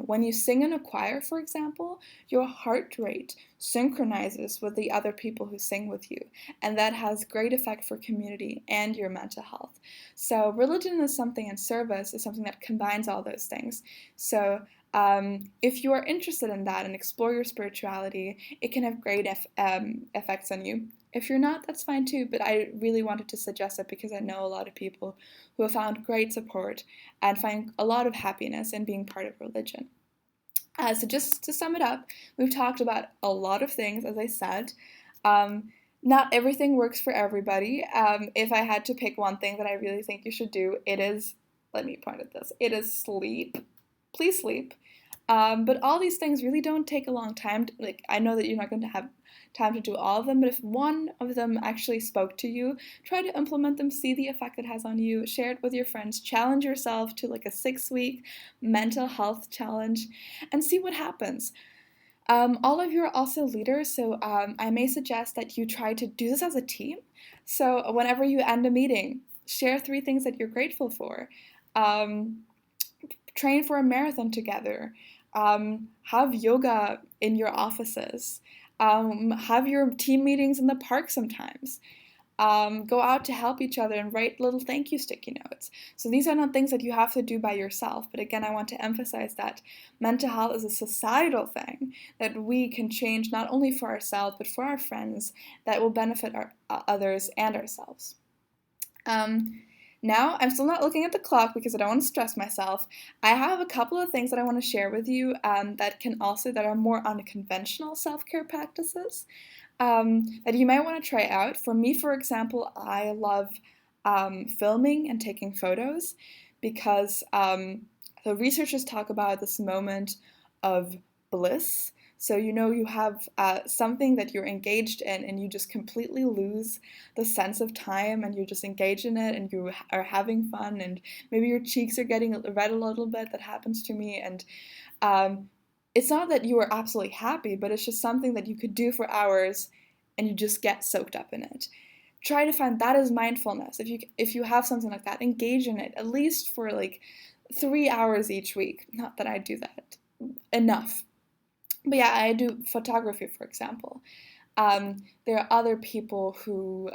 when you sing in a choir, for example, your heart rate synchronizes with the other people who sing with you, and that has great effect for community and your mental health. So religion is something, and service is something that combines all those things. So if you are interested in that and explore your spirituality, it can have great effects on you. If you're not, that's fine too, but I really wanted to suggest it because I know a lot of people who have found great support and find a lot of happiness in being part of religion. So just to sum it up, we've talked about a lot of things, as I said. Not everything works for everybody. If I had to pick one thing that I really think you should do, it is, let me point at this, it is sleep. Please sleep. But all these things really don't take a long time. Like, I know that you're not going to have time to do all of them, but if one of them actually spoke to you, try to implement them, see the effect it has on you, share it with your friends, challenge yourself to like a 6-week mental health challenge, and see what happens. All of you are also leaders, so I may suggest that you try to do this as a team. So whenever you end a meeting, share 3 things that you're grateful for. Um, Train for a marathon together. Have yoga in your offices. Have your team meetings in the park sometimes. Go out to help each other and write little thank you sticky notes. So these are not things that you have to do by yourself, but again, I want to emphasize that mental health is a societal thing that we can change not only for ourselves, but for our friends, that will benefit our others and ourselves. Now, I'm still not looking at the clock because I don't want to stress myself. I have a couple of things that I want to share with you that are more unconventional self-care practices that you might want to try out. For me, for example, I love filming and taking photos because the researchers talk about this moment of bliss. So you have something that you're engaged in and you just completely lose the sense of time and you're just engaged in it and you are having fun and maybe your cheeks are getting red a little bit. That happens to me. And it's not that you are absolutely happy, but it's just something that you could do for hours and you just get soaked up in it. Try to find that as mindfulness. If you have something like that, engage in it at least for like 3 hours each week. Not that I do that enough. But yeah, I do photography, for example. There are other people who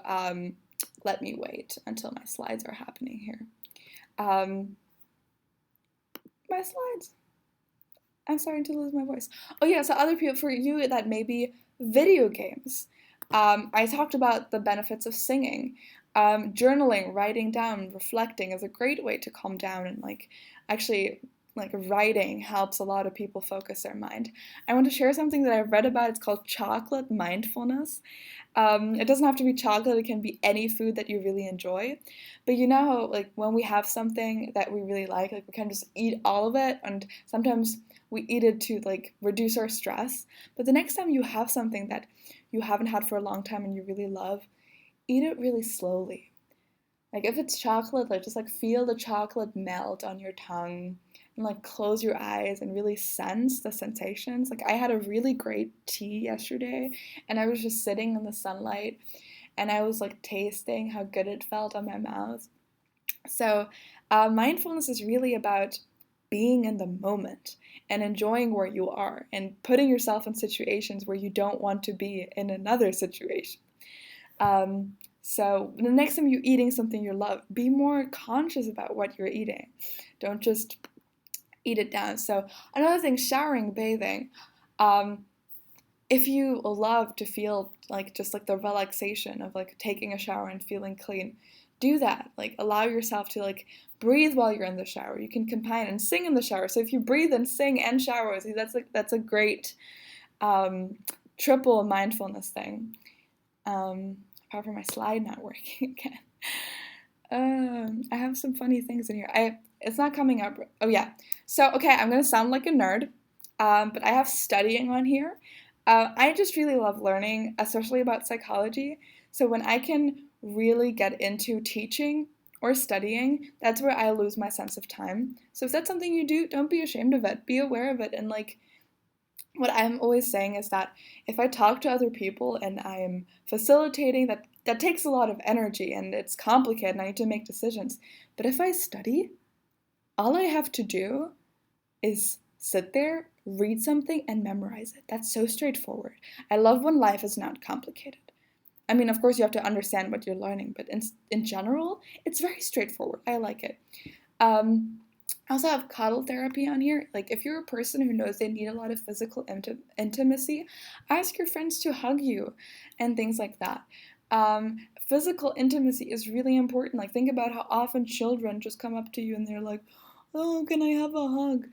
let me wait until my slides are happening here. My slides. I'm starting to lose my voice. Oh yeah, so other people, for you, that may be video games. I talked about the benefits of singing. Journaling, writing down, reflecting is a great way to calm down and actually writing helps a lot of people focus their mind. I want to share something that I've read about. It's called chocolate mindfulness. It doesn't have to be chocolate, it can be any food that you really enjoy. But you know how when we have something that we really like we can just eat all of it, and sometimes we eat it to reduce our stress. But the next time you have something that you haven't had for a long time and you really love, eat it really slowly. If it's chocolate, just feel the chocolate melt on your tongue and close your eyes and really sense the sensations. I had a really great tea yesterday and I was just sitting in the sunlight and I was tasting how good it felt on my mouth. So mindfulness is really about being in the moment and enjoying where you are and putting yourself in situations where you don't want to be in another situation. So the next time you're eating something you love, be more conscious about what you're eating. Don't just eat it down. So another thing, showering, bathing. If you love to feel just the relaxation of taking a shower and feeling clean, do that. Allow yourself to breathe while you're in the shower. You can combine and sing in the shower. So if you breathe and sing and shower, that's a great triple mindfulness thing. Apart from my slide not working again. I have some funny things in here. It's not coming up. Oh yeah. So okay, I'm gonna sound like a nerd, but I have studying on here. I just really love learning, especially about psychology. So when I can really get into teaching or studying, that's where I lose my sense of time. So if that's something you do, don't be ashamed of it. Be aware of it. And what I'm always saying is that if I talk to other people and I'm facilitating, that takes a lot of energy and it's complicated and I need to make decisions. But if I study, all I have to do is sit there, read something, and memorize it. That's so straightforward. I love when life is not complicated. I mean, of course, you have to understand what you're learning, but in general, it's very straightforward. I like it. I also have cuddle therapy on here. If you're a person who knows they need a lot of physical intimacy, ask your friends to hug you and things like that. Physical intimacy is really important. Think about how often children just come up to you and they're like, oh, can I have a hug?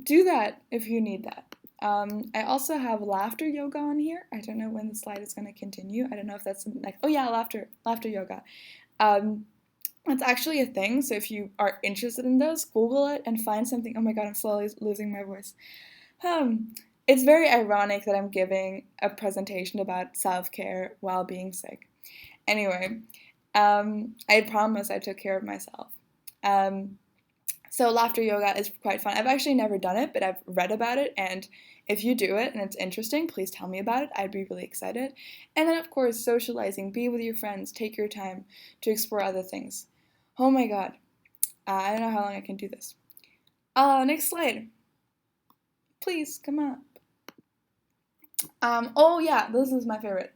Do that if you need that. I also have laughter yoga on here. I don't know when the slide is going to continue. I don't know if that's oh yeah, laughter yoga. It's actually a thing, so if you are interested in those, Google it and find something. Oh my god, I'm slowly losing my voice. Um, it's very ironic that I'm giving a presentation about self-care while being sick. Anyway, I promise I took care of myself. Um, so laughter yoga is quite fun. I've actually never done it, but I've read about it, and if you do it and it's interesting, please tell me about it. I'd be really excited. And then, of course, socializing, be with your friends, take your time to explore other things. Oh my god, I don't know how long I can do this. Next slide. Please, come up. Oh yeah, this is my favorite.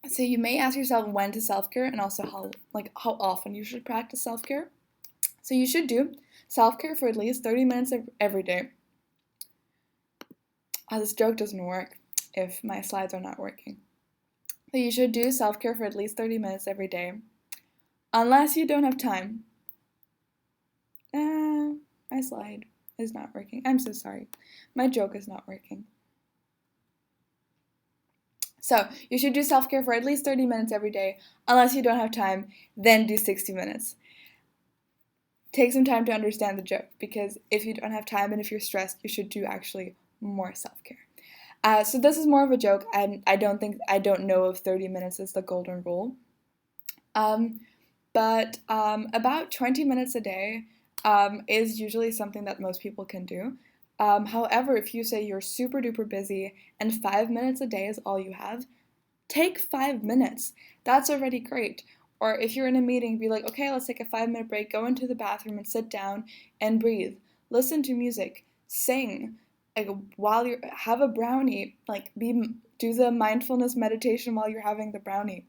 So you may ask yourself when to self-care and also how often you should practice self-care. So you should do self-care for at least 30 minutes every day. This joke doesn't work if my slides are not working. So you should do self-care for at least 30 minutes every day. Unless you don't have time. My slide is not working. I'm so sorry. My joke is not working. So you should do self-care for at least 30 minutes every day. Unless you don't have time, then do 60 minutes. Take some time to understand the joke, because if you don't have time and if you're stressed, you should do actually more self-care. So this is more of a joke, and I don't know if 30 minutes is the golden rule. But about 20 minutes a day is usually something that most people can do. However, if you say you're super duper busy and 5 minutes a day is all you have, take 5 minutes. That's already great. Or if you're in a meeting, be like, okay, let's take a 5 minute break, go into the bathroom and sit down and breathe. Listen to music, sing. Like while you have a brownie, do the mindfulness meditation while you're having the brownie.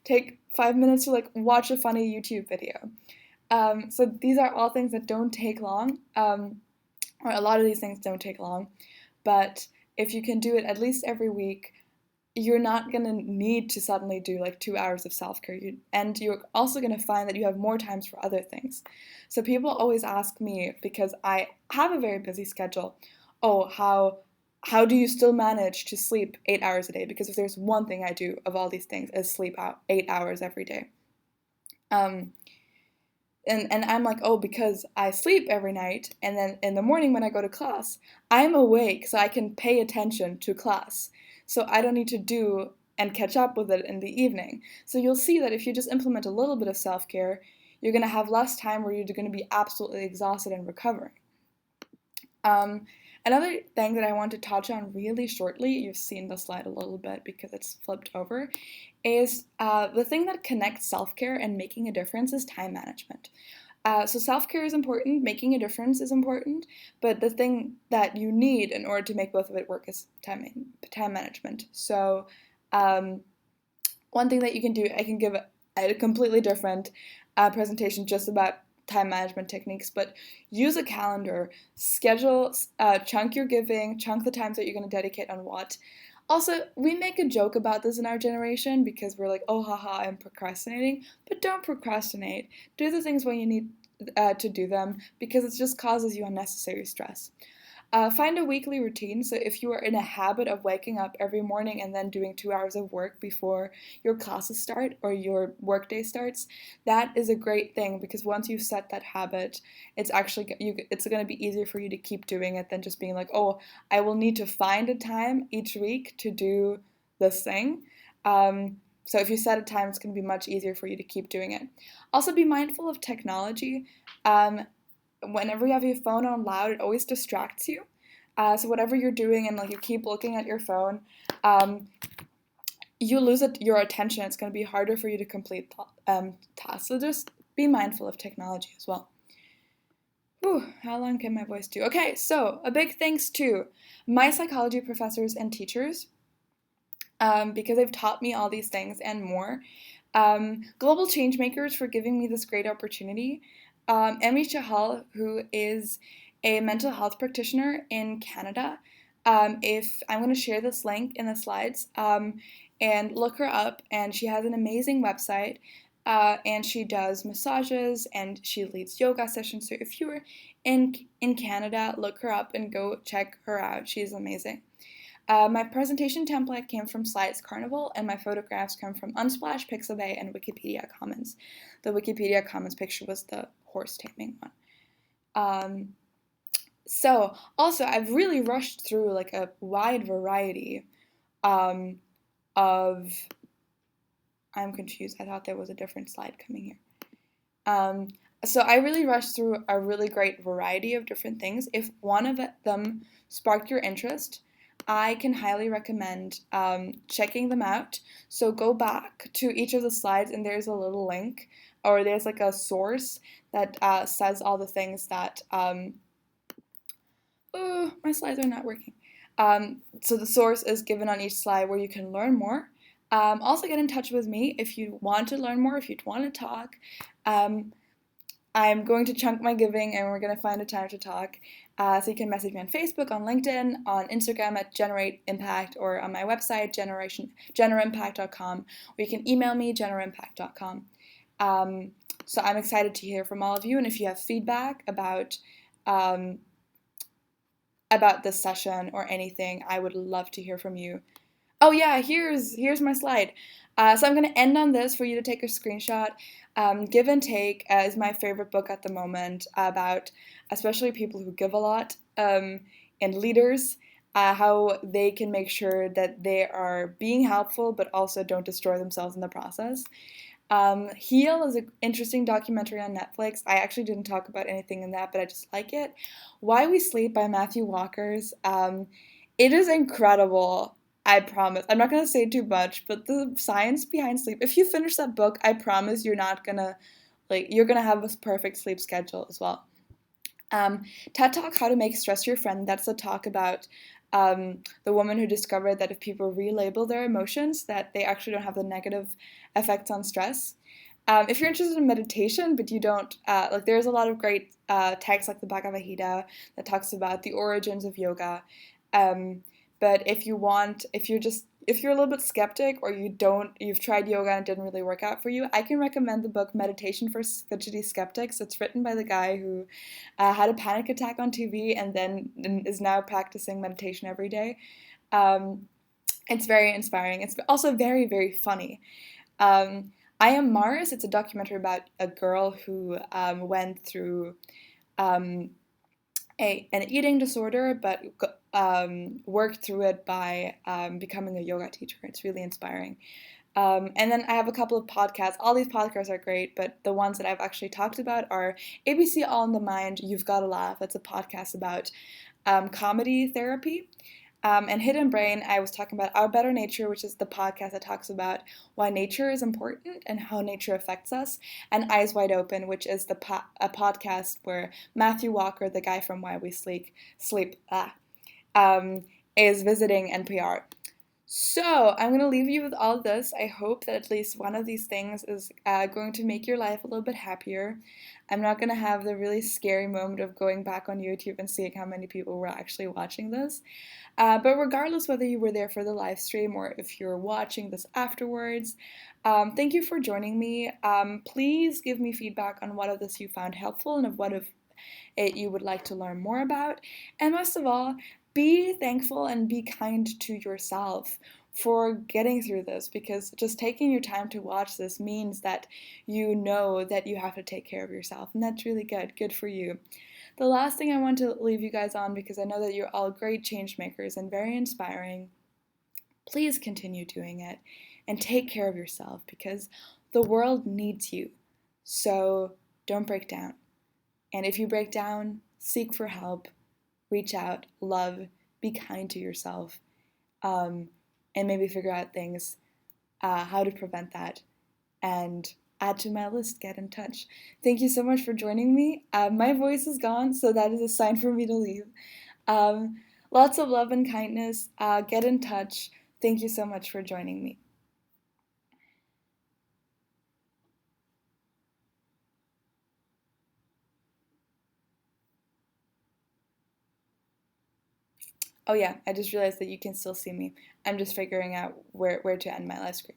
Take 5 minutes to watch a funny YouTube video. So these are all things that don't take long, or a lot of these things don't take long, but if you can do it at least every week, you're not going to need to suddenly do 2 hours of self-care, and you're also going to find that you have more times for other things. So people always ask me, because I have a very busy schedule, oh, how do you still manage to sleep 8 hours a day? Because if there's one thing I do of all these things is sleep out 8 hours every day. And I'm like, oh, because I sleep every night, and then in the morning when I go to class, I'm awake so I can pay attention to class. So I don't need to do and catch up with it in the evening. So you'll see that if you just implement a little bit of self-care, you're going to have less time where you're going to be absolutely exhausted and recovering. Another thing that I want to touch on really shortly, you've seen the slide a little bit because it's flipped over, is the thing that connects self-care and making a difference is time management. So self-care is important, making a difference is important, but the thing that you need in order to make both of it work is time management. So one thing that you can do, I can give a completely different presentation just about time management techniques, but use a calendar, schedule, chunk your giving, chunk the times that you're going to dedicate on what. Also, we make a joke about this in our generation because we're like, oh, haha, I'm procrastinating, but don't procrastinate. Do the things when you need to do them, because it just causes you unnecessary stress. Find a weekly routine. So if you are in a habit of waking up every morning and then doing 2 hours of work before your classes start or your workday starts, that is a great thing, because once you set that habit, it's going to be easier for you to keep doing it than just being like, oh, I will need to find a time each week to do this thing. So if you set a time, it's going to be much easier for you to keep doing it. Also, be mindful of technology. Whenever you have your phone on loud, it always distracts you. So whatever you're doing and you keep looking at your phone, you lose your attention. It's going to be harder for you to complete tasks. So just be mindful of technology as well. Whew, how long can my voice do? Okay, so a big thanks to my psychology professors and teachers, because they've taught me all these things and more. Global Changemakers for giving me this great opportunity. Emmy Chahal, who is a mental health practitioner in Canada. If I'm going to share this link in the slides, and look her up, and she has an amazing website, and she does massages and she leads yoga sessions. So if you're in Canada, look her up and go check her out. She's amazing. My presentation template came from Slides Carnival, and my photographs come from Unsplash, Pixabay, and Wikipedia Commons. The Wikipedia Commons picture was the horse taming one. So also, I've really rushed through like a wide variety um, of. I'm confused. I thought there was a different slide coming here. So I really rushed through a really great variety of different things. If one of them sparked your interest, I can highly recommend checking them out. So go back to each of the slides, and there's a little link, or there's like a source that says all the things that. Oh, my slides are not working. So the source is given on each slide where you can learn more. Also, get in touch with me if you want to learn more, if you want to talk. I'm going to chunk my giving, and we're going to find a time to talk. So you can message me on Facebook, on LinkedIn, on Instagram at Generate Impact, or on my website, generimpact.com, or you can email me, generimpact.com. So I'm excited to hear from all of you, and if you have feedback about this session or anything, I would love to hear from you. Oh yeah, here's my slide. So I'm going to end on this for you to take a screenshot. Give and Take is my favorite book at the moment about especially people who give a lot and leaders, how they can make sure that they are being helpful but also don't destroy themselves in the process. Heal is an interesting documentary on Netflix. I actually didn't talk about anything in that, but I just like it. Why We Sleep by Matthew Walkers. It is incredible. I promise. I'm not going to say too much, but the science behind sleep, if you finish that book, I promise you're not going to, you're going to have a perfect sleep schedule as well. TED Talk, How to Make Stress Your Friend. That's a talk about the woman who discovered that if people relabel their emotions, that they actually don't have the negative effects on stress. If you're interested in meditation, but you don't, there's a lot of great texts like the Bhagavad Gita that talks about the origins of yoga. But if you're a little bit skeptic, or you've tried yoga and it didn't really work out for you, I can recommend the book Meditation for Fidgety Skeptics. It's written by the guy who had a panic attack on TV and then is now practicing meditation every day. It's very inspiring. It's also very, very funny. I Am Mars. It's a documentary about a girl who went through an eating disorder, but worked through it by becoming a yoga teacher. It's really inspiring. And then I have a couple of podcasts. All these podcasts are great, but the ones that I've actually talked about are ABC All in the Mind, You've Gotta Laugh. That's a podcast about comedy therapy. And Hidden Brain, I was talking about Our Better Nature, which is the podcast that talks about why nature is important and how nature affects us. And Eyes Wide Open, which is a podcast where Matthew Walker, the guy from Why We Sleep, is visiting NPR. So I'm going to leave you with all this. I hope that at least one of these things is going to make your life a little bit happier. I'm not going to have the really scary moment of going back on YouTube and seeing how many people were actually watching this. But regardless whether you were there for the live stream or if you're watching this afterwards, thank you for joining me. Please give me feedback on what of this you found helpful and of what of it you would like to learn more about. And most of all, be thankful and be kind to yourself for getting through this, because just taking your time to watch this means that you know that you have to take care of yourself, and that's really good. Good for you. The last thing I want to leave you guys on, because I know that you're all great change makers and very inspiring, please continue doing it and take care of yourself, because the world needs you. So don't break down. And if you break down, seek for help, reach out, love, be kind to yourself, and maybe figure out things, how to prevent that, and add to my list, get in touch. Thank you so much for joining me. My voice is gone, so that is a sign for me to leave. Lots of love and kindness. Get in touch. Thank you so much for joining me. Oh yeah, I just realized that you can still see me. I'm just figuring out where to end my live stream.